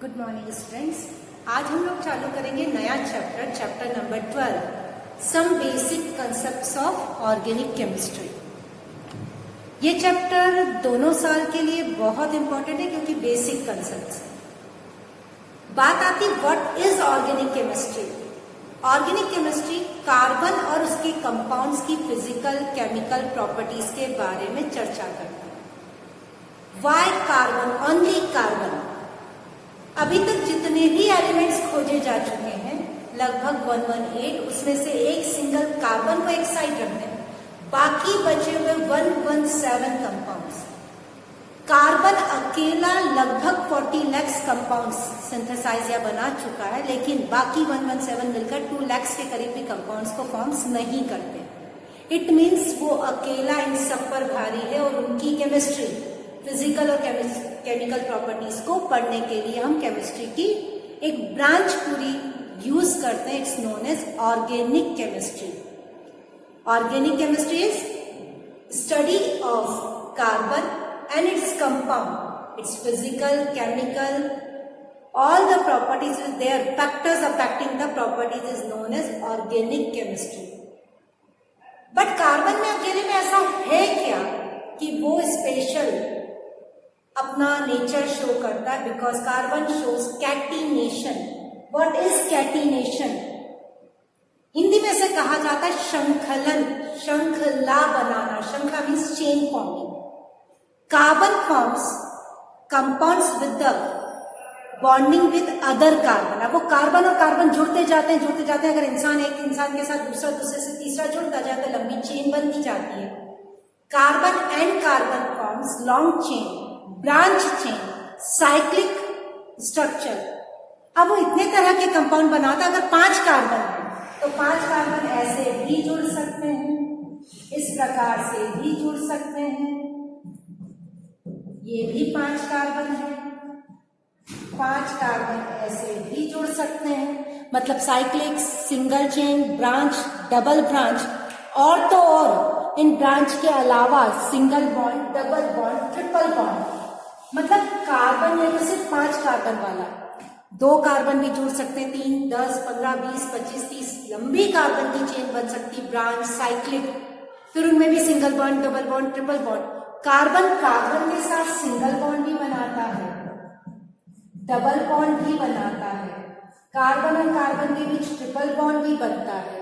Good morning students. आज हम लोग चालू करेंगे नया chapter number 12, some basic concepts of organic chemistry. ये चैप्टर दोनों साल के लिए बहुत इंपॉर्टेंट है क्योंकि बेसिक कंसेप्ट्स। बात आती what is organic chemistry. Organic chemistry carbon और उसके कंपाउंड्स की फिजिकल केमिकल प्रॉपर्टीज के बारे में चर्चा करता है। Why carbon, only carbon. अभी तक जितने भी एलिमेंट्स खोजे जा चुके हैं लगभग 118, उसमें से एक सिंगल कार्बन को एक साइड रखते हैं, बाकी बचे हुए 117 कंपाउंड्स। कार्बन अकेला लगभग 40 लाख कंपाउंड्स सिंथेसाइज या बना चुका है, लेकिन बाकी 117 मिलकर 2 लाख के करीब भी कंपाउंड्स को फॉर्म्स नहीं करते। इट मीन्स वो अकेला इन सब पर भारी है और उनकी केमिस्ट्री, फिजिकल और केमिकल प्रॉपर्टीज को पढ़ने के लिए हम केमिस्ट्री की एक ब्रांच पूरी यूज करते हैं। It's known as organic chemistry. Organic chemistry is study of carbon and its compound, its physical, chemical, all the properties their factors affecting the properties is known as organic chemistry. But carbon में अकेले में ऐसा है क्या कि वो special अपना nature show करता है? Because carbon shows catenation. What is catenation? Hindi में से कहा जाता है शृंखलन, श्रृंखला बनाना। श्रृंखला means chain forming. Carbon forms compounds with the bonding with other carbon. अब वो कार्बन और कार्बन जुड़ते जाते हैं। अगर इंसान एक इंसान के साथ दूसरा, दूसरे से तीसरा जुड़ता जाए तो लंबी चेन बनती जाती है। Carbon and carbon forms long chain, branch chain, cyclic structure. अब वो इतने तरह के कंपाउंड बनाता है। अगर 5 कार्बन है तो 5 कार्बन ऐसे भी जुड़ सकते हैं, इस प्रकार से भी जुड़ सकते हैं, ये भी 5 कार्बन है, 5 कार्बन ऐसे भी जुड़ सकते हैं। मतलब cyclic, single chain, branch, double branch, और तो और इन ब्रांच के अलावा single bond, double bond, triple bond. मतलब कार्बन में तो सिर्फ 5 कार्बन वाला, 2 कार्बन भी जुड़ सकते हैं, 3, 10, 15, 20, 25, 30 लंबी कार्बन की चेन बन सकती, ब्रांच, साइक्लिक। फिर उनमें भी single bond, double bond, triple bond. Carbon carbon के साथ सिंगल बॉन्ड भी बनाता है, डबल बॉन्ड भी बनाता है, कार्बन और कार्बन के बीच ट्रिपल बॉन्ड भी बनता है।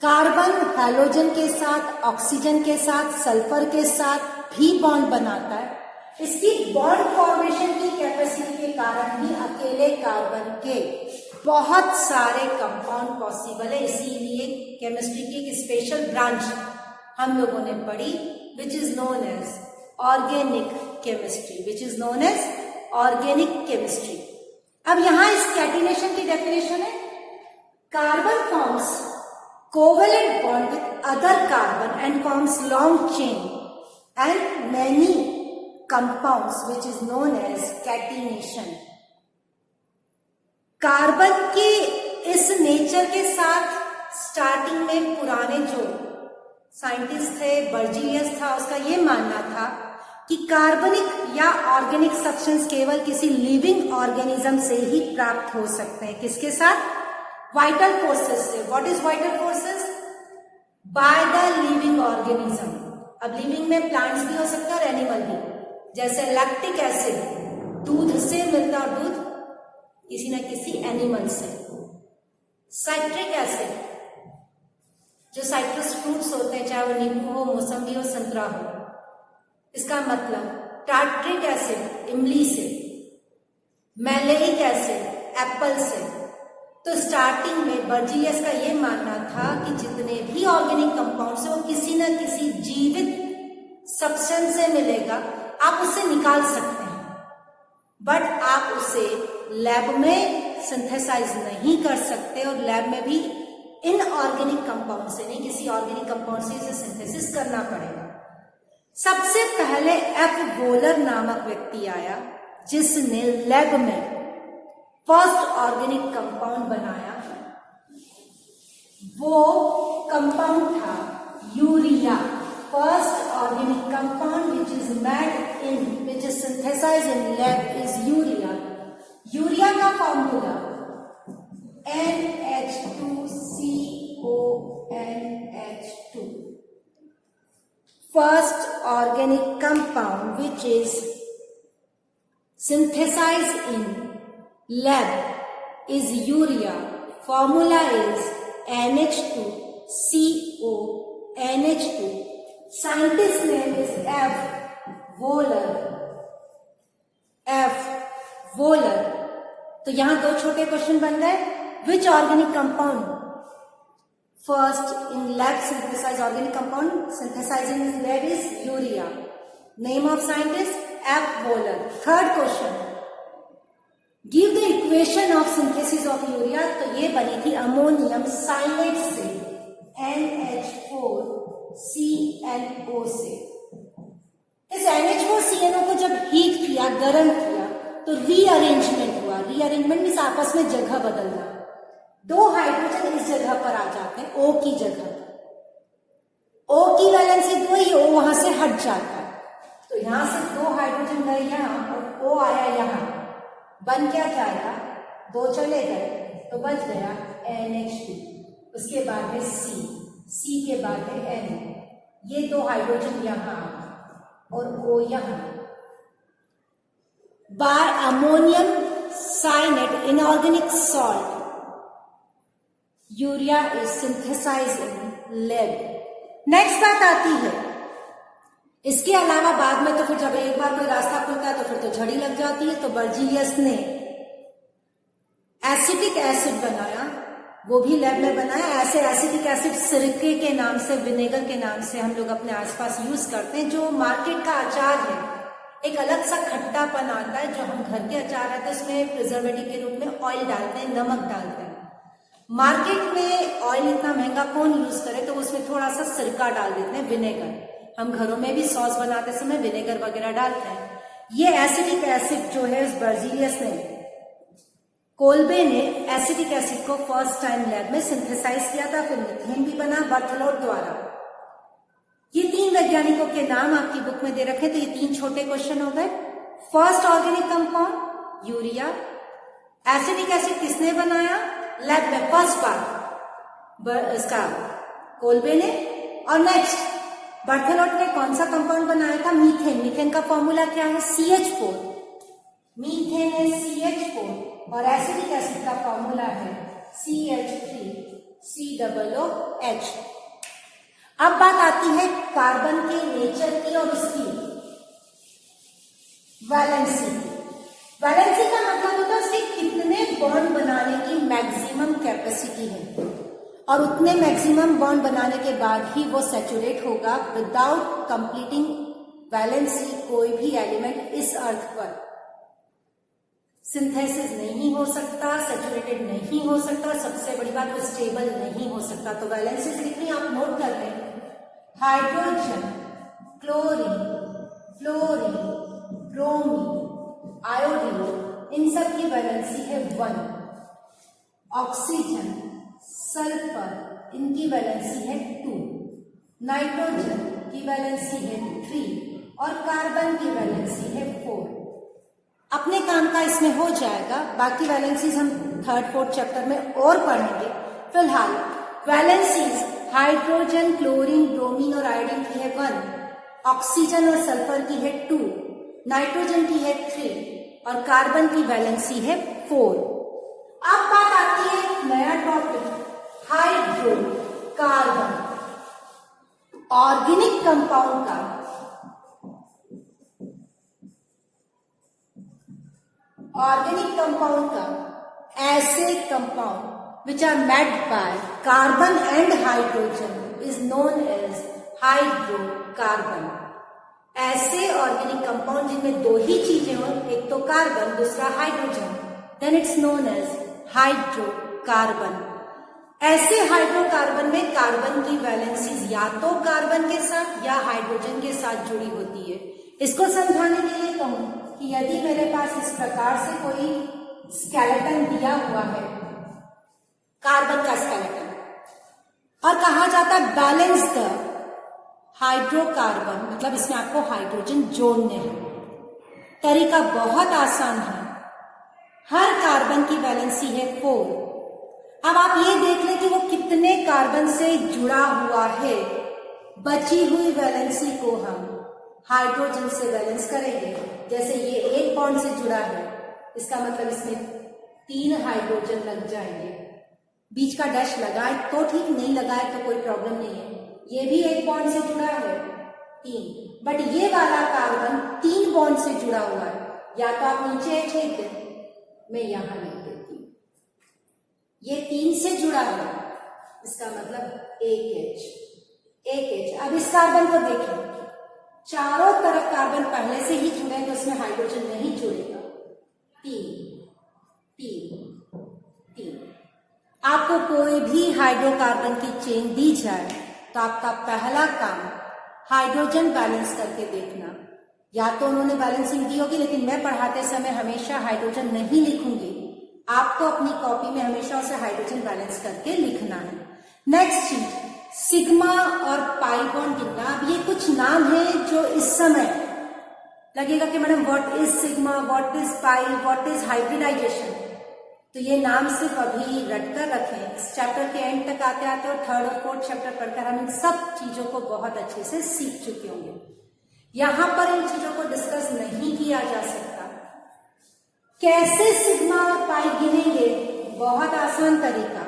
कार्बन हैलोजन के साथ, ऑक्सीजन के साथ, सल्फर के साथ भी बॉन्ड बनाता है। इसकी बॉन्ड फॉर्मेशन की कैपेसिटी के कारण ही अकेले कार्बन के बहुत सारे कंपाउंड पॉसिबल है। इसीलिए केमिस्ट्री की एक स्पेशल ब्रांच हम लोगों ने पढ़ी which is known as organic chemistry. अब यहां इस कैटिनेशन की डेफिनेशन है, carbon forms covalent bond with other carbon and forms long chain and many compounds which is known as catenation. Carbon के इस नेचर के साथ स्टार्टिंग में पुराने जो साइंटिस्ट थे, बर्जीलियस था, उसका ये मानना था कि कार्बनिक या ऑर्गेनिक सब्सटेंस केवल किसी लिविंग ऑर्गेनिज्म से ही प्राप्त हो सकते हैं। किसके साथ? वाइटल फोर्सेस से। What is vital forces? By the living organism. अब लिविंग में प्लांट्स भी हो सकता है और एनिमल भी। जैसे लैक्टिक एसिड दूध से मिलता, और दूध किसी न किसी एनिमल से। साइट्रिक एसिड जो साइट्रस फ्रूट्स होते हैं, चाहे वो नींबू हो, मौसम्बी हो, संतरा हो, इसका मतलब टार्ट्रिक एसिड इमली से, मैलेइक एसिड एप्पल से। तो स्टार्टिंग में बर्जीलियस का ये मानना था कि जितने भी ऑर्गेनिक कंपाउंड्स है वो किसी न किसी जीवित सब्सटेंस से मिलेगा। आप उसे निकाल सकते हैं, बट आप उसे लैब में सिंथेसाइज नहीं कर सकते, और लैब में भी इनऑर्गेनिक कंपाउंड से नहीं, किसी ऑर्गेनिक कंपाउंड से इसे सिंथेसिस करना पड़ेगा। सबसे पहले एफ वोलर नामक व्यक्ति आया जिसने लैब में फर्स्ट ऑर्गेनिक कंपाउंड बनाया। वो कंपाउंड था urea. First organic compound which is synthesized in lab is urea. Urea formula NH2CONH2, first organic compound which is synthesized in lab is urea. Formula is NH2CONH2. Scientist name is F. Wohler. तो यहां दो छोटे question बन गए. Which organic compound first in lab synthesise organic compound synthesising in lab is urea. Name of scientist F. Wohler. Third question, give the equation of synthesis of urea. तो ये बनी थी अमोनियम साइनेट से, NH4CNO से. इस NH4CNO को जब heat किया, गर्म किया, तो रीअरेंजमेंट हुआ. रीअरेंजमेंट मीन्स आपस में जगह बदलना. दो हाइड्रोजन इस जगह पर आ जाते हैं, O की जगह. O की वैलेंसी 2 ही, O वहां से हट जाता है. तो यहां से दो हाइड्रोजन गए यहां और O आया यहां. बन क्या जाएगा, दो चले गए तो बच गया NH2. उसके बाद है C के बाद है N. ये दो हाइड्रोजन यहां और O यहां. By ammonium cyanide inorganic salt, urea is synthesized in lab. Next बात आती है, इसके अलावा बाद में तो फिर जब एक बार कोई रास्ता खुलता है तो फिर तो झड़ी लग जाती है. तो बर्जीलियस ने एसिटिक एसिड बनाया, वो भी लैब में बनाया. ऐसे एसिटिक एसिड सिरके के नाम से, विनेगर के नाम से हम लोग अपने आसपास यूज करते हैं. जो मार्केट का अचार है, एक अलग सा खट्टापन आता है. जो हम घर के अचार रहते हैं उसमें प्रिजर्वेटिव के रूप में ऑयल डालते हैं, नमक डालते हैं. मार्केट में ऑयल इतना महंगा कौन यूज करे, तो उसमें थोड़ा सा सिरका डाल देते हैं, विनेगर. हम घरों में भी सॉस बनाते समय विनेगर वगैरह डालते हैं. ये एसिटिक एसिड जो है उस बर्जीलियस ने, कोल्बे ने एसिटिक एसिड को फर्स्ट टाइम लैब में सिंथेसाइज किया था. फिर मीथेन भी बना बर्थलोट द्वारा. ये 3 वैज्ञानिकों के नाम आपकी बुक में दे रखे. तो ये 3 छोटे क्वेश्चन हो गए. First organic compound urea. Acetic acid किसने बनाया लैब में फर्स्ट बार, इसका कोल्बे ने. और नेक्स्ट बर्थलोट ने कौन सा कंपाउंड बनाया था, मीथेन. मीथेन का फॉर्मूला क्या है, CH4. मीथेन है CH4 और एसिटिक एसिड का फॉर्मूला है CH3COOH. अब बात आती है कार्बन के नेचर की और उसकी वैलेंसी. वैलेंसी का मतलब होता है उसके कितने बॉन्ड बनाने की मैक्सिमम कैपेसिटी है, और उतने मैक्सिमम बॉन्ड बनाने के बाद ही वो सैचुरेट होगा. विदाउट कंप्लीटिंग वैलेंसी कोई भी एलिमेंट इस अर्थ पर सिंथेसिस नहीं हो सकता, सैचुरेटेड नहीं हो सकता, सबसे बड़ी बात वो स्टेबल नहीं हो सकता. तो वैलेंसीज लिखनी आप नोट कर लें. Hydrogen, chlorine, fluorine, bromine, iodine, इन सब की वैलेंसी है 1. ऑक्सीजन, सल्फर, इनकी वैलेंसी है 2. नाइट्रोजन की वैलेंसी है 3 और कार्बन की वैलेंसी है 4. अपने काम का इसमें हो जाएगा. बाकी वैलेंसीज हम 3rd 4th चैप्टर में और पढ़ेंगे. फिलहाल वैलेंसीज हाइड्रोजन, क्लोरीन, ब्रोमीन और आयोडीन की है 1. ऑक्सीजन और सल्फर की है 2. नाइट्रोजन की है 3 और कार्बन की वैलेंसी है 4. अब बात आती है नया टॉपिक, हाइड्रोकार्बन. ऑर्गेनिक कंपाउंड का ऐसे compound which are made by carbon and hydrogen is known as hydrocarbon. ऐसे ऑर्गेनिक कंपाउंड जिनमें 2 ही चीजें हो, एक तो कार्बन दूसरा hydrogen, then it's known as hydrocarbon. ऐसे हाइड्रोकार्बन में कार्बन की वैलेंसीज या तो कार्बन के साथ या हाइड्रोजन के साथ जुड़ी होती है. इसको समझाने के लिए कहूं कि यदि मेरे पास इस प्रकार से कोई स्केलेटन दिया हुआ है, कार्बन का स्केलेटन, और कहा जाता है बैलेंस द हाइड्रोकार्बन, मतलब इसमें आपको हाइड्रोजन जोड़ने हैं. तरीका बहुत आसान है. हर कार्बन कार्बन की वैलेंसी है 4। अब आप ये देख लें कि वो कितने कार्बन से जुड़ा हुआ है। बची हुई वैलेंसी को हम हाइड्रोजन से बैलेंस करेंगे। जैसे ये एक बॉन्ड से जुड़ा है, इसका मतलब इसमें 3 हाइड्रोजन लग जाएंगे। बीच का डैश लगाए तो ठीक, नहीं लगाए तो कोई प्रॉब्लम नहीं है। ये भी एक बॉन्ड से जुड़ा है 3, बट ये वाला कार्बन 3 बॉन्ड से जुड़ा हुआ है। या तो आप नीचे एक लिख दें, मैं यहां लिख देती हूं, ये 3 से जुड़ा है, इसका मतलब एक H। अब इस कार्बन को देखें, चारों तरफ कार्बन पहले से ही जुड़े, तो उसमें हाइड्रोजन नहीं जुड़ेगा। 3। आपको कोई भी हाइड्रोकार्बन की चेन दी जाए तो आपका पहला काम हाइड्रोजन बैलेंस करके देखना। या तो उन्होंने बैलेंसिंग दी होगी, लेकिन मैं पढ़ाते समय हमेशा हाइड्रोजन नहीं लिखूंगी। आपको अपनी कॉपी में हमेशा उसे हाइड्रोजन बैलेंस करके लिखना है। नेक्स्ट चीज, सिग्मा और पाई बॉन्ड गिनना। अब ये कुछ नाम है जो इस समय लगेगा कि madam what is sigma, what is pi, what is hybridisation. तो ये नाम सिर्फ अभी रटकर रखें। इस चैप्टर के एंड तक आते आते और 3rd और 4th चैप्टर पढ़कर हम इन सब चीजों को बहुत अच्छे से सीख चुके होंगे। यहां पर इन चीजों को डिस्कस नहीं किया जा सकता। कैसे सिग्मा और पाई गिनेंगे? बहुत आसान तरीका।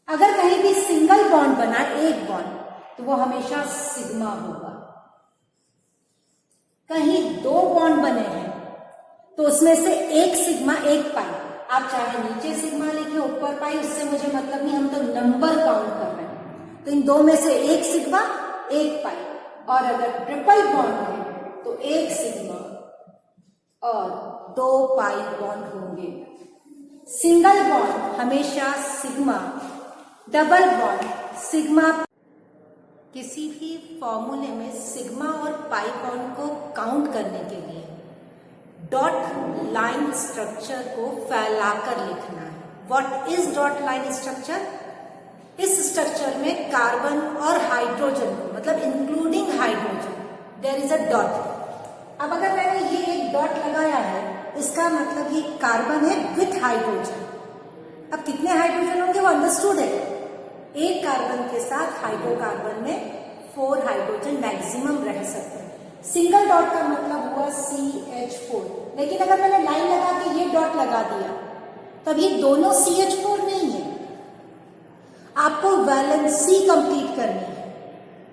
अगर कहीं भी सिंगल बॉन्ड बना, एक बॉन्ड, तो वो हमेशा सिग्मा होगा। कहीं 2 बॉन्ड बने हैं तो उसमें से एक सिग्मा एक पाई। आप चाहे नीचे सिग्मा लिखे ऊपर पाई, उससे मुझे मतलब नहीं, हम तो नंबर काउंट कर रहे हैं। तो इन 2 में से एक सिग्मा एक पाई। और अगर ट्रिपल बॉन्ड है तो एक सिग्मा और 2 पाई बॉन्ड होंगे। सिंगल बॉन्ड हमेशा सिग्मा, डबल बॉन्ड सिग्मा। किसी भी फॉर्मूले में सिग्मा और पाई बॉन्ड को काउंट करने के लिए डॉट लाइन स्ट्रक्चर को फैलाकर लिखना है। What is dot line structure? इस स्ट्रक्चर में कार्बन और हाइड्रोजन को, मतलब including hydrogen, there is a dot. अब अगर मैंने ये एक डॉट लगाया है, इसका मतलब ये कार्बन है विथ हाइड्रोजन। अब कितने हाइड्रोजन होंगे वो अंडरस्टूड है। एक कार्बन के साथ हाइड्रोकार्बन में 4 हाइड्रोजन मैक्सिमम रह सकते हैं। सिंगल डॉट का मतलब हुआ CH4। लेकिन अगर मैंने लाइन लगा के ये डॉट लगा दिया, तब ये दोनों CH4 नहीं है। आपको वैलेंसी कंप्लीट करनी है।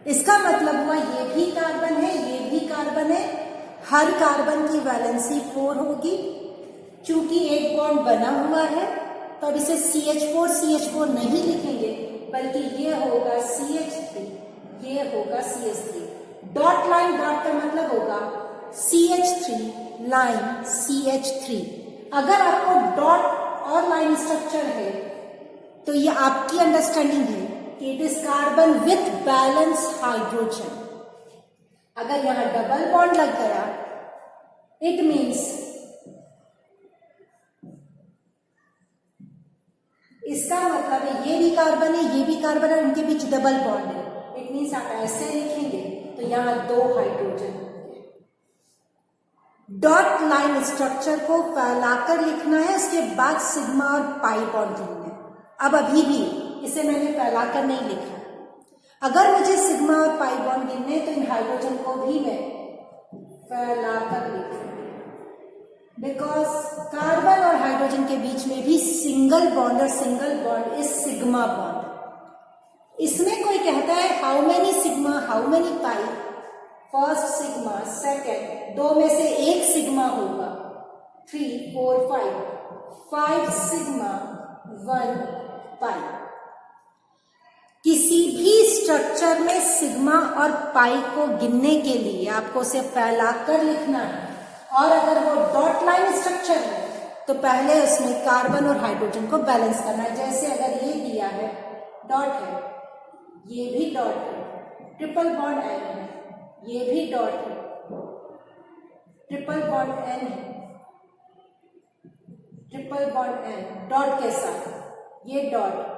इसका मतलब हुआ ये भी कार्बन है, ये भी कार्बन है। हर कार्बन की वैलेंसी 4 होगी। चूंकि एक बॉन्ड बना हुआ है तो अब इसे CH4 नहीं लिखेंगे, बल्कि ये होगा CH3, ये होगा CH3। डॉट लाइन, डॉट का मतलब होगा CH3 लाइन CH3। अगर आपको डॉट और लाइन स्ट्रक्चर है तो ये आपकी अंडरस्टैंडिंग है कि it is carbon with balance hydrogen. अगर यहां डबल बॉन्ड लग गया, इट मीन्स इसका मतलब है ये भी कार्बन है, ये भी कार्बन है, उनके बीच डबल बॉन्ड है। इट मीन्स आप ऐसे लिखेंगे तो यहां 2 हाइड्रोजन। डॉट लाइन स्ट्रक्चर को फैलाकर लिखना है, उसके बाद सिग्मा और पाई बॉन्ड लिखना है। अब अभी भी इसे मैंने फैलाकर नहीं लिखा। अगर मुझे सिग्मा और पाई बॉन्ड गिनने तो इन हाइड्रोजन को भी मैं फैलाकर लिखूंगी, बिकॉज कार्बन और हाइड्रोजन के बीच में भी सिंगल बॉन्ड और single bond is sigma bond. इसमें कोई कहता है how many sigma, how many pi, first sigma, second, 2 में से एक सिग्मा होगा, 3, 4, 5 सिग्मा 1 पाई। किसी भी स्ट्रक्चर में सिग्मा और पाई को गिनने के लिए आपको उसे फैलाकर लिखना है। और अगर वो डॉट लाइन स्ट्रक्चर है तो पहले उसमें कार्बन और हाइड्रोजन को बैलेंस करना है। जैसे अगर ये दिया है, डॉट है, ये भी डॉट है, ट्रिपल बॉन्ड एन है, ये भी डॉट है, ट्रिपल बॉन्ड एन है, ट्रिपल बॉन्ड एन डॉट के साथ, ये डॉट,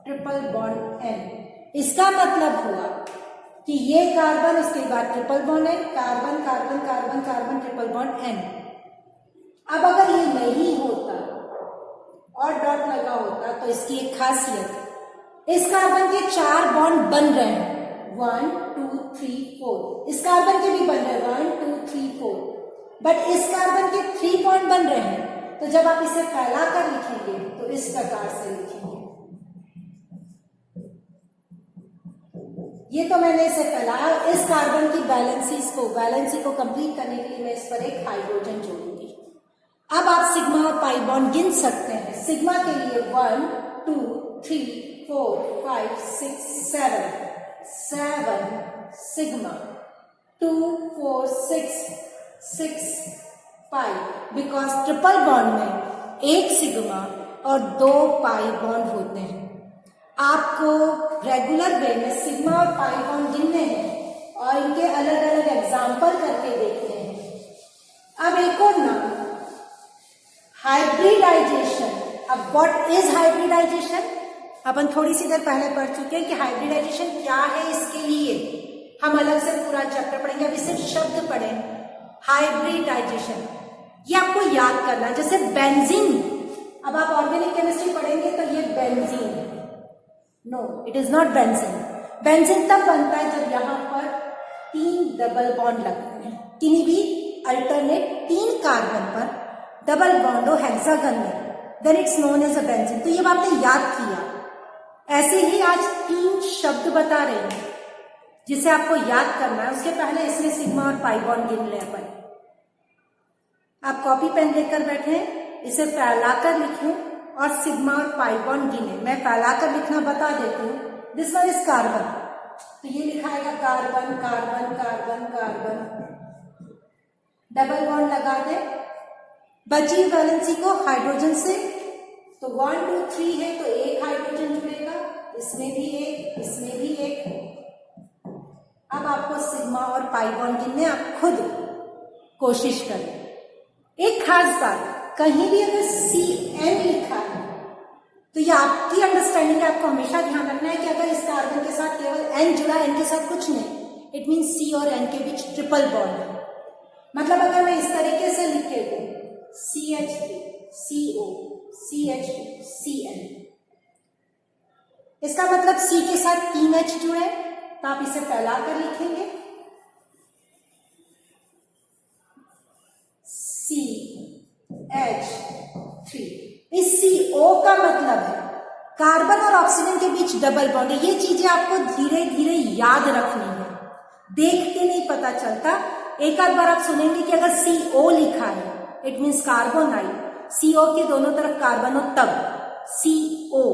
ट्रिपल बॉन्ड एन। इसका मतलब हुआ कि ये कार्बन, उसके बाद triple bond N, carbon carbon carbon carbon triple bond N. अब अगर ये नहीं होता का होता तो इसकी एक खासियत, इस कार्बन के 4 बॉन्ड बन रहे हैं, 1 2 3 4, इस कार्बन के भी बन रहे हैं 1 2 3 4, बट इस कार्बन के 3 बॉन्ड बन रहे हैं। तो जब आप इसे फैलाकर लिखेंगे तो इस प्रकार से लिखेंगे। ये तो मैंने इसे फैलाया, इस कार्बन की वैलेंसी को कंप्लीट करने के लिए मैं इस पर एक हाइड्रोजन जोड़ूंगी। अब आप सिग्मा और पाई बॉन्ड गिन सकते हैं। सिग्मा के लिए 1 2 3 4 5 6 7 sigma, 2 4 6 pi, because triple bond में एक सिग्मा और 2 पाई बॉन्ड होते हैं। आपको रेगुलर वे में सिग्मा और पाई बॉन्ड गिनने हैं और इनके अलग अलग एग्जाम्पल करके देखने हैं। अब एक और नाम, हाइब्रिडाइजेशन। अब व्हाट इज हाइब्रिडाइजेशन? अपन थोड़ी सी देर पहले पढ़ चुके हैं कि हाइब्रिडाइजेशन क्या है। इसके लिए हम अलग से पूरा चैप्टर पढ़ेंगे, अभी सिर्फ शब्द पढ़ें। हाइब्रिडाइजेशन ये आपको याद करना है, जैसे बेंजीन। अब आप ऑर्गेनिक केमिस्ट्री पढ़ेंगे तो ये बेंजीन है, no it is not benzene. Benzene तब बनता है जब यहां पर 3 डबल बॉन्ड लगते हैं, किन्हीं भी अल्टरनेट 3 कार्बन पर डबल बॉन्ड हो हेक्सागन में, then it's known as a benzene. तो ये आपने याद किया। ऐसे ही आज 3 शब्द बता रहे हैं जिसे आपको याद करना है। उसके पहले इसमें सिग्मा और पाई बॉन्ड गिन ले अपन। आप कॉपी पेन लेकर बैठे, इसे फैलाकर लिखें और सिग्मा और पाई बॉन्ड गिने। मैं फैलाकर लिखना बता देती हूँ। दिस वन इज कार्बन, तो ये लिखाएगा carbon carbon carbon carbon, double bond लगा दे, बची वैलेंसी को हाइड्रोजन से, तो 1 2 3 है तो एक हाइड्रोजन जुड़ेगा, इसमें भी एक, इसमें भी एक। अब आपको सिग्मा और पाई बॉन्ड गिनने, आप खुद कोशिश करें। एक खास बात, कहीं भी अगर CN लिखा है तो ये आपकी अंडरस्टैंडिंग है, आपको हमेशा ध्यान रखना है कि अगर इस कार्बन के साथ केवल N जुड़ा, N के साथ कुछ नहीं, इट मीन C और N के बीच ट्रिपल बॉन्ड है। मतलब अगर मैं इस तरीके से लिख के दूं CH3 CO CH2 CN, इसका मतलब C के साथ 3 H जुड़े, तो आप इसे फैलाकर लिखेंगे CH3। इस CO का मतलब है कार्बन और ऑक्सीजन के बीच डबल बॉन्ड है। ये चीजें आपको धीरे धीरे याद रखनी है, देख के नहीं पता चलता। एक आध बार आप सुनेंगे कि अगर CO लिखा है इट मीन्स कार्बोनाइल, CO के दोनों तरफ कार्बन हो तब CO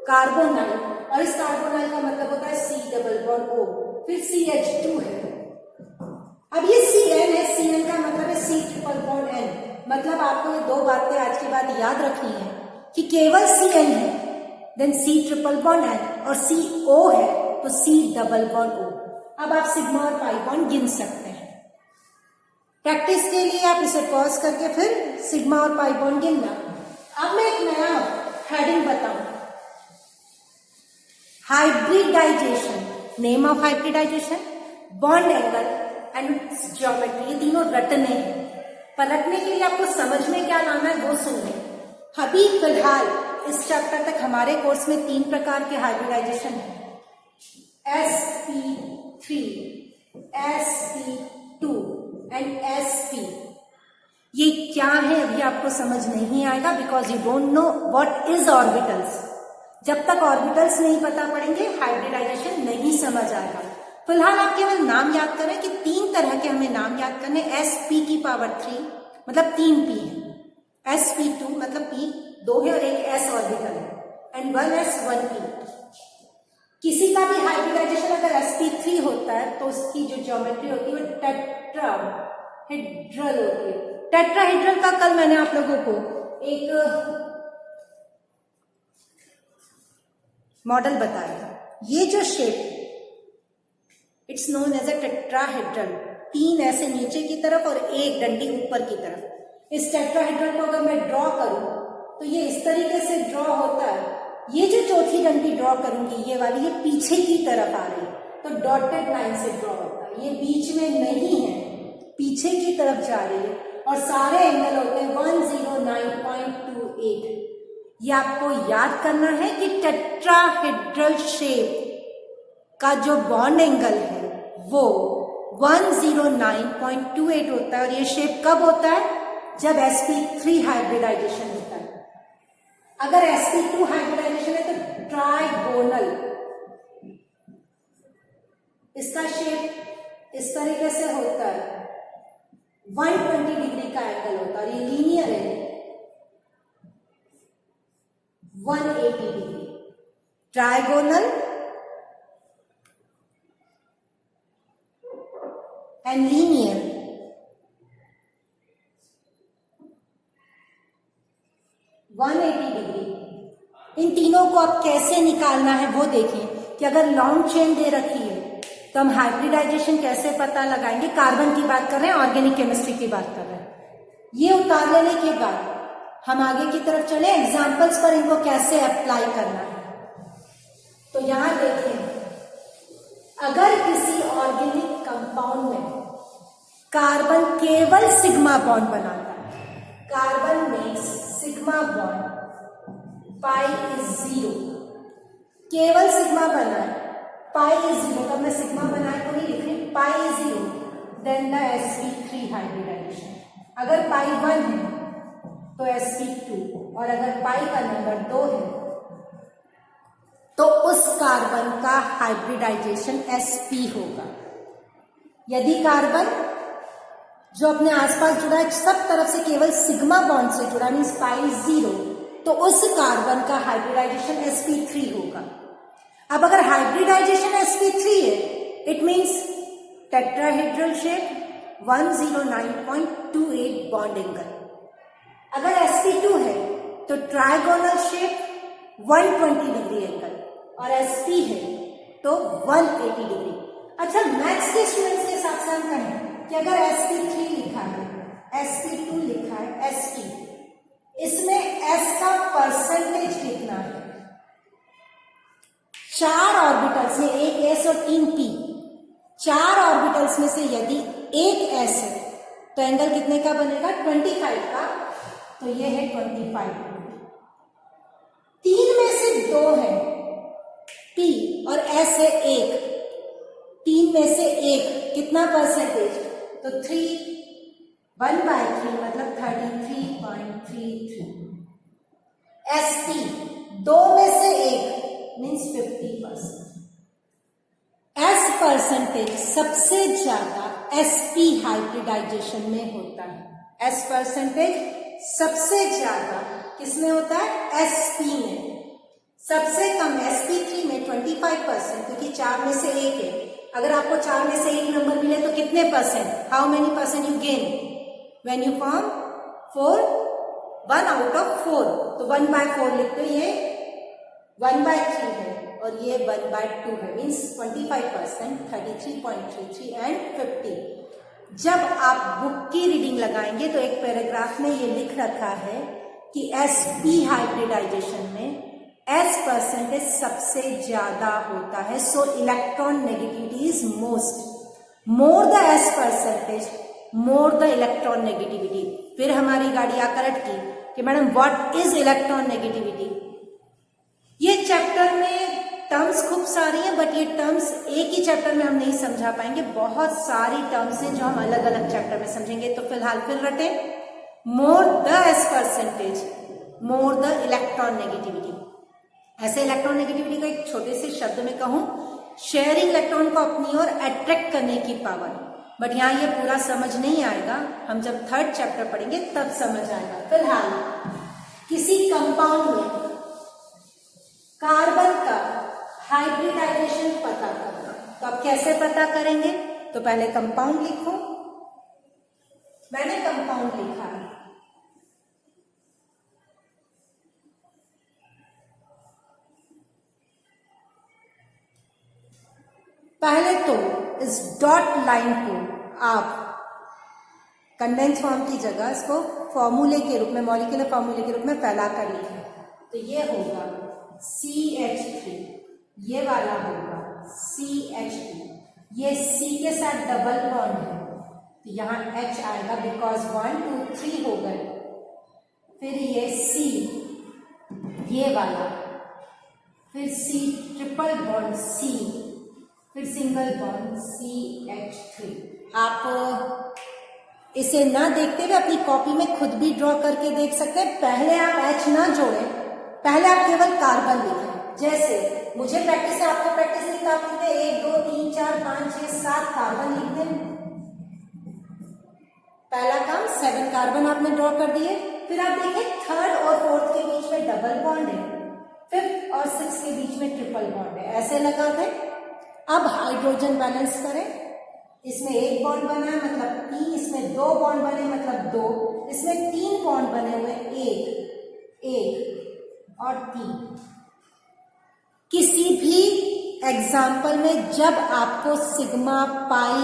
कार्बोनाइल, और इस कार्बोनाइल का मतलब होता है C डबल बॉन्ड O, फिर CH2 है। अब ये CN है, CN का मतलब है C ट्रिपल बॉन्ड N। मतलब आपको ये 2 बातें आज की बात याद रखनी है कि केवल CN है then C triple bond N, और CO है तो C डबल बॉन्ड O। अब आप सिग्मा और पाई बॉन्ड गिन सकते हैं। प्रैक्टिस के लिए आप इसे पॉज करके फिर सिग्मा और पाई बॉन्ड गिनना। अब मैं एक नया हेडिंग बताऊं, hybridisation. Name of hybridisation, bond angle and geometry, ये तीनों रटने हैं। पलटने के लिए आपको समझ में क्या लाना है वो सुन लें। अभी फिलहाल इस चैप्टर तक हमारे कोर्स में 3 प्रकार के हाइब्रिडाइजेशन है, sp3, sp2 एंड sp। ये क्या है अभी आपको समझ नहीं आएगा, because you don't know what is orbitals. जब तक ऑर्बिटल्स नहीं पता पड़ेंगे हाइब्रिडाइजेशन नहीं समझ आएगा। फिलहाल आप केवल नाम याद करें कि 3 तरह के हमें नाम याद करने, sp की पावर 3 मतलब 3 p है, sp2 मतलब p 2 है और एक s ऑर्बिटल है, एंड 1s 1p। किसी का भी हाइब्रिडाइजेशन अगर sp3 होता है तो उसकी जो ज्योमेट्री होती है वो टेट्राहेड्रल होती है। टेट्राहेड्रल का कल मैंने आप लोगों को एक मॉडल बताया। ये जो shape it's known as a tetrahedral, 3 ऐसे नीचे की तरफ और एक डंडी ऊपर की तरफ। इस टेट्राहेड्रल को अगर मैं ड्रॉ करूं तो ये इस तरीके से ड्रॉ होता है। ये जो चौथी डंडी ड्रॉ करूंगी ये वाली, ये पीछे की तरफ आ रही है तो डॉटेड लाइन से ड्रॉ होता है। ये बीच में नहीं है, पीछे की तरफ जा रही है, और सारे एंगल होते हैं 109.28। ये आपको याद करना है कि टेट्राहेड्रल शेप का जो बॉन्ड एंगल है वो 109.28 होता है। और ये शेप कब होता है? जब sp3 हाइब्रिडाइजेशन होता है। अगर sp2 हाइब्रिडाइजेशन है तो ट्राइगोनल, इसका शेप इस तरीके से होता है, 120 डिग्री का एंगल होता है। ये लीनियर है, 180 degree. Trigonal and linear, degree. इन तीनों को अब कैसे निकालना है वो देखें कि अगर लॉन्ग चेन दे रखी है तो हम हाइब्रिडाइजेशन कैसे पता लगाएंगे। कार्बन की बात कर रहे हैं, ऑर्गेनिक केमिस्ट्री की बात कर रहे हैं। ये उतार लेने के बाद हम आगे की तरफ चले, एग्जाम्पल्स पर इनको कैसे अप्लाई करना है। तो यहां देखें, अगर किसी ऑर्गेनिक कंपाउंड में कार्बन केवल सिग्मा बॉन्ड बनाता है, कार्बन में सिग्मा बॉन्ड, पाई इज 0, केवल सिग्मा बना है, पाई इज 0, तब मैं सिग्मा बनाए तो नहीं लिख रही, pi is 0, then the sp3 hybridisation. अगर पाई 1 है तो sp2, और अगर पाई का नंबर 2 है तो उस कार्बन का हाइब्रिडाइजेशन sp होगा। यदि कार्बन जो अपने आसपास जुड़ा है सब तरफ से केवल सिग्मा बॉन्ड से जुड़ा, मीन्स पाई 0, तो उस कार्बन का हाइब्रिडाइजेशन sp3 होगा। अब अगर हाइब्रिडाइजेशन sp3 है, it means tetrahedral shape, 109.28 bond angle. अगर sp2 है तो ट्राइगोनल शेप, 120 डिग्री एंगल, और sp है तो 180 डिग्री। अच्छा, मैथ्स के स्टूडेंट्स के हिसाब से हम कहें कि अगर sp3 लिखा है, sp2 लिखा है, sp, इसमें s का परसेंटेज कितना है? 4 ऑर्बिटल्स में, एक s और 3 p, 4 ऑर्बिटल्स में से यदि एक s है तो एंगल कितने का बनेगा? 25 का। तो ये है 25। 3 में से 2 है, p और s है 1, 3 में से 1 कितना परसेंटेज? तो 3, 1/3 मतलब 33.33। sp 2 में से 1 मीन्स 50%। s परसेंटेज सबसे ज्यादा sp हाइब्रिडाइजेशन में होता है। s परसेंटेज सबसे ज्यादा किसमें होता है? sp में। सबसे कम sp3 में 25%, क्योंकि 4 में से 1 है। अगर आपको 4 में से 1 नंबर मिले तो कितने percent, how many percent you gain when you form 4, 1 out of 4, तो 1/4 लिखते हो। ये 1/3 है और ये 1/2 है, मीन्स 25%, 33.33 एंड 50। जब आप बुक की रीडिंग लगाएंगे तो एक पैराग्राफ में ये लिख रखा है कि sp हाइब्रिडाइजेशन में s परसेंटेज सबसे ज्यादा होता है। सो electron negativity is more the s percentage, more the electron negativity. फिर हमारी गाड़ी आकर अटकी कि madam what is electron negativity. ये चैप्टर में टर्म्स खूब सारी हैं, बट ये टर्म्स एक ही चैप्टर में हम नहीं समझा पाएंगे। बहुत सारी टर्म्स हैं जो हम अलग अलग चैप्टर में समझेंगे। तो फिलहाल फिर रटे, more the s percentage, more the electronegativity. ऐसे इलेक्ट्रॉन नेगेटिविटी को एक छोटे से शब्द में कहूं, शेयरिंग इलेक्ट्रॉन को अपनी ओर अट्रैक्ट करने की पावर। बट यहां ये पूरा समझ नहीं आएगा, हम जब 3rd चैप्टर पढ़ेंगे तब समझ आएगा। फिलहाल किसी कंपाउंड में कार्बन का हाइब्रिडाइजेशन पता करना, तो आप कैसे पता करेंगे? तो पहले कंपाउंड लिखो। मैंने कंपाउंड लिखा है, पहले तो इस डॉट लाइन को आप कंडेंस फॉर्म की जगह इसको फॉर्मूले के रूप में, मॉलिक्यूलर फॉर्मूले के रूप में फैला कर लिखें। तो ये होगा CH3, ये वाला होगा CH2, ये C के साथ डबल बॉन्ड है तो यहाँ H आएगा बिकॉज 1 2 3 हो गए। फिर ये C ये वाला, फिर C ट्रिपल बॉन्ड C, फिर सिंगल बॉन्ड CH3। आप इसे ना देखते हुए अपनी कॉपी में खुद भी ड्रॉ करके देख सकते हैं। पहले आप H ना जोड़ें, पहले आप केवल कार्बन लिखें। जैसे मुझे प्रैक्टिस है, आपको प्रैक्टिस नहीं, आप लिखते 1 2 3 4 5 6 7 कार्बन लिखते हैं। पहला काम 7 कार्बन आपने ड्रॉ कर दिए। फिर आप देखें थर्ड और फोर्थ के बीच में डबल बॉन्ड है, फिफ्थ और सिक्स के बीच में ट्रिपल बॉन्ड है, ऐसे लगा दें। अब हाइड्रोजन बैलेंस करें। इसमें 1 बॉन्ड बना है मतलब 3, इसमें 2 बॉन्ड बने मतलब 2, इसमें 3 बॉन्ड बने हुए 1 और 3। किसी भी एग्जाम्पल में जब आपको सिग्मा पाई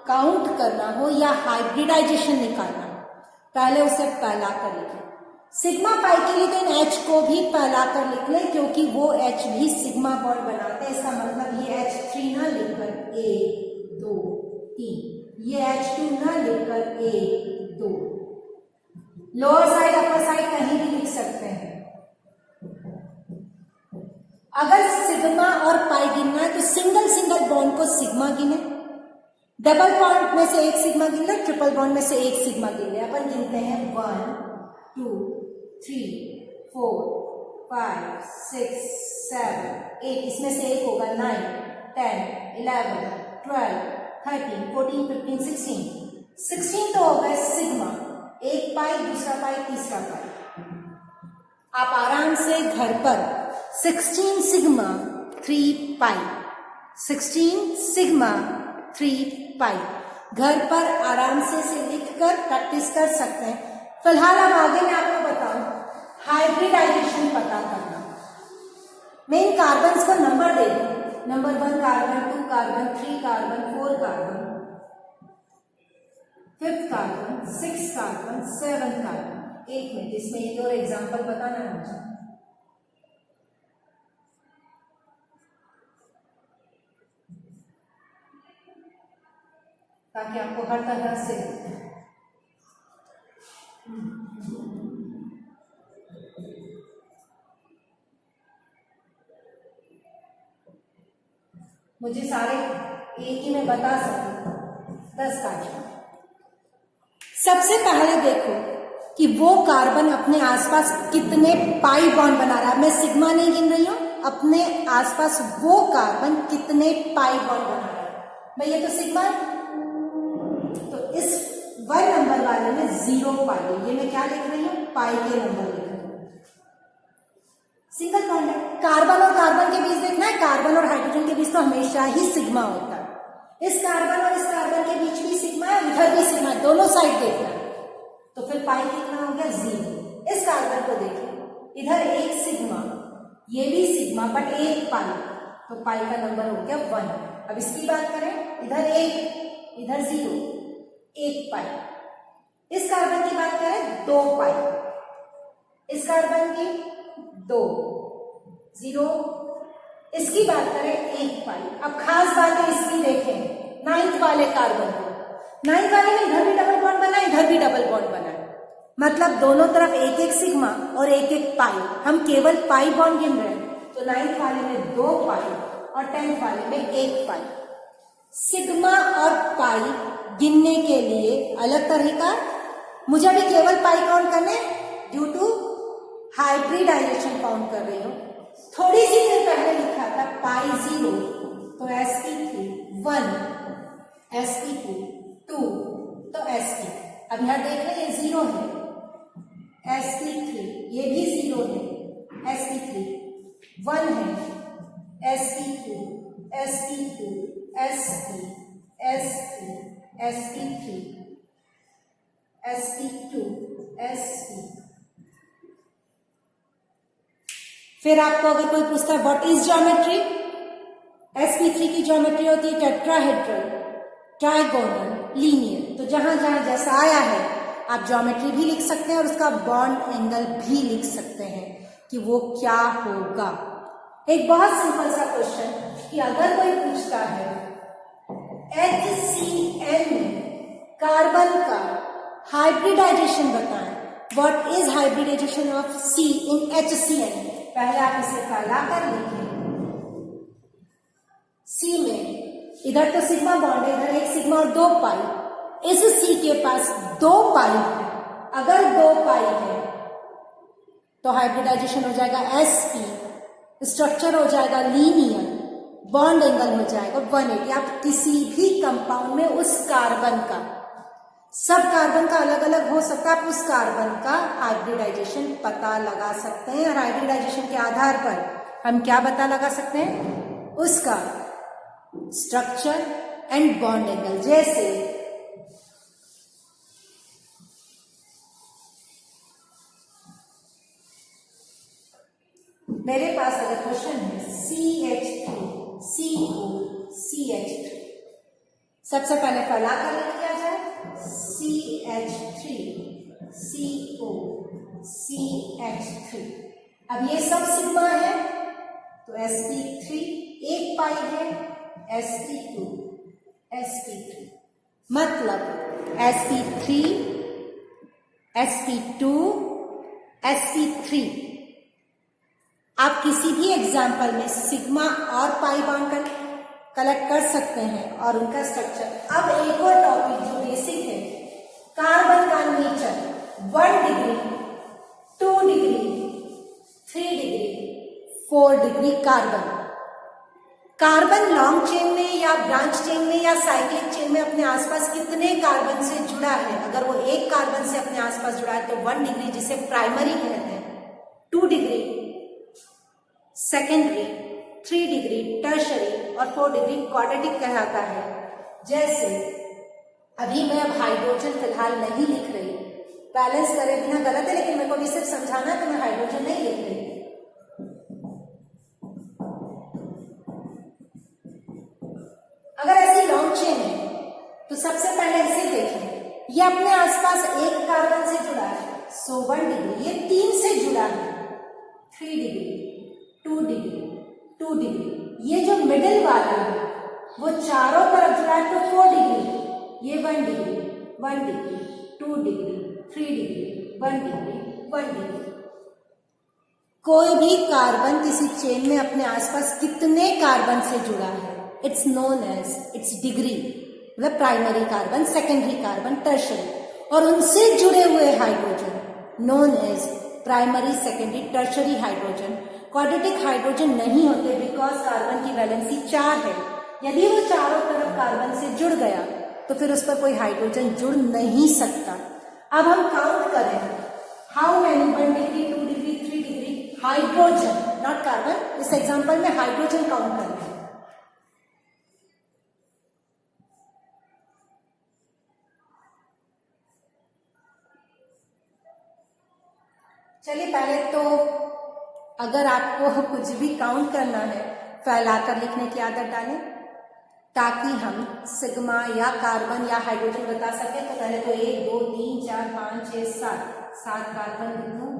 काउंट करना हो या हाइब्रिडाइजेशन निकालना हो, पहले उसे फैलाकर लिखें। सिग्मा पाई के लिए तो इन H को भी फैलाकर लिख लें, क्योंकक्योंकि वो H भी सिग्मा बॉन्ड बनाते हैं। इसका मतलब ये H3 ना लिखकर 1 2 3, ये H2 ना लिखकर 1 2, लोअर साइड अपर साइड कहीं भी लिख सकते हैं। अगर सिग्मा और पाई गिनना है तो सिंगल सिंगल बॉन्ड को सिग्मा गिने, डबल बॉन्ड में से एक सिग्मा गिन ले, ट्रिपल बॉन्ड में से एक सिग्मा गिन ले। अपन गिनते हैं 1 2 3 4 5 6 7 8, इसमें से एक होगा 9 10 11 12 13 14 15 16 तो होगा सिग्मा, एक पाई दूसरा पाई तीसरा पाई। आप आराम से घर पर 16 सिग्मा 3 पाई, 16 सिग्मा 3 पाई घर पर आराम से लिखकर प्रैक्टिस कर सकते हैं। फिलहाल अब आगे मैं आपको बताऊं हाइब्रिडाइजेशन पता करना। मैं इन कार्बन्स को नंबर दे दूं, number 1 carbon, 2 carbon, 3 carbon, 4 carbon, 5th carbon, 6 carbon, 7 carbon. एक मिनट, इसमें एक और एग्जांपल बताना है मुझे। ताकि आपको हर तरह से मुझे सारे एक ही में बता सकूं 10 कार्बन। सबसे पहले देखो कि वो कार्बन अपने आसपास कितने पाई बॉन्ड बना रहा है। मैं सिग्मा नहीं गिन रही हूं, अपने आसपास वो कार्बन कितने पाई बॉन्ड बना रहा है। भाई ये तो सिग्मा है, तो इस 1 नंबर वाले में 0 पाई है। ये मैं क्या लिख रही हूं, पाई के नंबर लिख रही हूं। सिंगल बॉन्ड है। कार्बन और कार्बन के बीच देखना है, कार्बन और हाइड्रोजन के बीच तो हमेशा ही सिग्मा होता है। इस कार्बन और इस कार्बन के बीच भी सिग्मा है, इधर भी सिग्मा है, दोनों साइड देखना है। तो फिर पाई कितना हो गया 0। इस कार्बन को देखिए, इधर एक सिग्मा, ये भी सिग्मा बट एक पाई, तो पाई का नंबर हो गया 1। अब इसकी बात करें, इधर 1 इधर 0, 1 पाई। इस कार्बन की बात करें 2 पाई, इस कार्बन की 2 0, इसकी बात करें 1 पाई। अब खास बात है इसकी देखें, 9th वाले कार्बन को, 9th वाले में इधर भी डबल बॉन्ड बना, इधर भी डबल बॉन्ड बना, मतलब दोनों तरफ एक एक सिग्मा और एक एक पाई। हम केवल पाई बॉन्ड गिन रहे हैं, तो 9th वाले में 2 पाई और 10th वाले में 1 पाई। सिग्मा और पाई गिनने के लिए अलग तरीका, मुझे भी केवल पाई काउंट करने, ड्यू टू हाइब्रिडाइजेशन काउंट कर रही हूं। थोड़ी सी देर पहले लिखा था पाई 0, तो sp3 1, sp2 2, तो sp। अब यहां देख रहे हैं 0 है, sp3 ये भी 0 है, sp3 1 है, sp2 sp2 sp sp sp3 sp2 sp। फिर आपको अगर कोई पूछता है व्हाट इज ज्योमेट्री, sp3 की ज्योमेट्री होती है टेट्राहेड्रल, ट्राइगोनल, लीनियर। तो जहां जहां जैसा आया है आप ज्योमेट्री भी लिख सकते हैं और उसका बॉन्ड एंगल भी लिख सकते हैं कि वो क्या होगा। एक बहुत सिंपल सा क्वेश्चन कि अगर कोई पूछता है HCl में कार्बन का हाइब्रिडाइजेशन बताएं, what is hybridisation of C in HCl? पहले आप इसे फैला कर लिखें। C में इधर तो सिग्मा बॉन्ड है, इधर एक सिग्मा और 2 पाई। इस C के पास 2 पाई है। अगर 2 पाई है तो हाइब्रिडाइजेशन हो जाएगा sp, स्ट्रक्चर हो जाएगा लीनियर, बॉन्ड एंगल हो जाएगा 180। आप किसी भी कंपाउंड में उस कार्बन का, सब कार्बन का अलग अलग हो सकता है, आप उस कार्बन का हाइब्रिडाइजेशन पता लगा सकते हैं। और हाइब्रिडाइजेशन के आधार पर हम क्या पता लगा सकते हैं? उसका स्ट्रक्चर एंड बॉन्ड एंगल। जैसे मेरे पास अगर क्वेश्चन है CH3 CO CH3, सबसे पहले फैला कर लिख दिया जाए CH3 CO CH3। अब ये सब सिग्मा है तो sp3 1 पाई है, sp2 sp3, मतलब sp3 sp2 sp3। आप किसी भी एग्जाम्पल में सिग्मा और पाई बॉन्ड कलेक्ट कर सकते हैं और उनका स्ट्रक्चर। अब एक और टॉपिक जो बेसिक है, कार्बन का nature 1 degree 2 degree 3 degree 4 degree carbon. Carbon long chain में या ब्रांच चेन में या साइक्लिक चेन में अपने आसपास कितने कार्बन से जुड़ा है? अगर वो एक कार्बन से अपने आसपास जुड़ा है तो 1 डिग्री, जिसे प्राइमरी कहते हैं, 2 डिग्री सेकेंडरी, 3 डिग्री टर्शरी और 4 डिग्री क्वाड्रेटिक कहलाता है। जैसे अभी मैं अब हाइड्रोजन फिलहाल नहीं लिख रही, बैलेंस करे बिना गलत है, लेकिन मेरे को भी सिर्फ समझाना है तो मैं हाइड्रोजन नहीं लिख रही। अगर ऐसी लॉन्ग चेन है तो सबसे पहले इसे देखें, ये अपने आसपास एक कार्बन से जुड़ा है, सो 1 डिग्री। ये 3 से जुड़ा है, 3 डिग्री 2 डिग्री 2 डिग्री। ये जो मिडिल वाला है वो चारों तरफ जुड़ा है तो 4 डिग्री। ये 1 degree 1 degree 2 degree 3 degree 1 degree 1 degree. कोई भी कार्बन किसी चेन में अपने आसपास कितने कार्बन से जुड़ा है, it's known as its degree, मतलब primary carbon, secondary carbon, tertiary, और उनसे जुड़े हुए hydrogen known as primary, secondary, tertiary hydrogen. Quadratic hydrogen नहीं होते बिकॉज कार्बन की वैलेंसी 4 है। यदि वो चारों तरफ कार्बन से जुड़ गया तो फिर उस पर कोई हाइड्रोजन जुड़ नहीं सकता। अब हम काउंट करें, how many 1 degree 2 degree 3 degree hydrogen, not carbon, इस एग्जाम्पल में हाइड्रोजन काउंट करें। चलिए पहले तो अगर आपको कुछ भी काउंट करना है फैलाकर लिखने की आदत डालें ताकि हम सिग्मा या कार्बन या हाइड्रोजन बता सकें। तो पहले तो 1 2 3 4 5 6 7 कार्बन लिख दूं।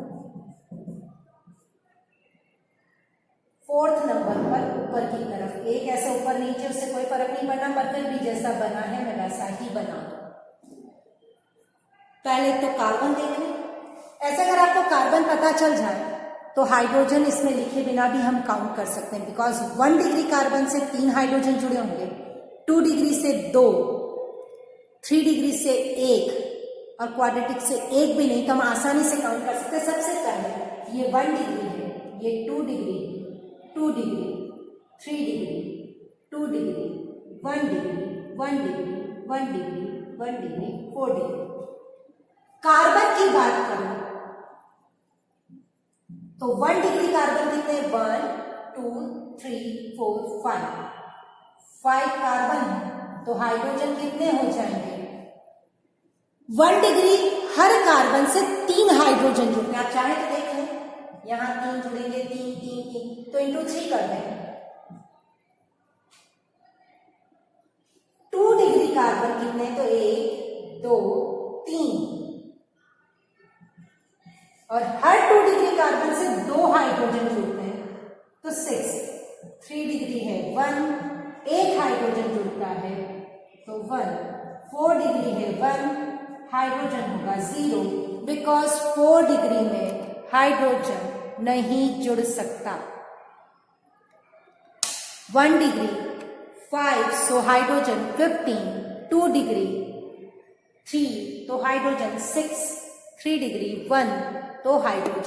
4th नंबर पर ऊपर की तरफ एक, ऐसे ऊपर नीचे उससे कोई फर्क नहीं पड़ना, पर फिर भी जैसा बना है मैं वैसा ही बना दूं। पहले तो कार्बन देख लें। ऐसे अगर आपको कार्बन पता चल जाए तो हाइड्रोजन इसमें लिखे बिना भी हम काउंट कर सकते हैं, बिकॉज 1 डिग्री कार्बन से 3 हाइड्रोजन जुड़े होंगे, 2 डिग्री से 2, 3 डिग्री से 1 और क्वाड्रेटिक से 1 भी नहीं, तो हम आसानी से काउंट कर सकते हैं। सबसे पहले ये 1 डिग्री है, ये 2 degree 2 degree 3 degree 2 degree 1 degree 1 degree 1 degree 1 degree 4 degree. Carbon की बात करूं तो 1 डिग्री कार्बन कितने, 1 2 3 4 5 कार्बन है, तो हाइड्रोजन कितने हो जाएंगे? 1 डिग्री हर कार्बन से 3 हाइड्रोजन जुड़ते हैं। आप चाहे तो देख लें, यहां 3 जुड़ेंगे, 3 3 3, तो इंटू 3 कर दें। 2 डिग्री कार्बन कितने, तो 1 2 3, और हर 2 डिग्री कार्बन से 2 हाइड्रोजन जुड़ते हैं तो 6। 3 डिग्री है 1, एक हाइड्रोजन जुड़ता है तो 1। 4 डिग्री है 1, हाइड्रोजन होगा 0। बिकॉज 4 डिग्री में हाइड्रोजन नहीं जुड़ सकता। 1 डिग्री 5, सो हाइड्रोजन 15, 2 डिग्री 3, तो हाइड्रोजन 6, 3 डिग्री 1, तो हाइड्रोजन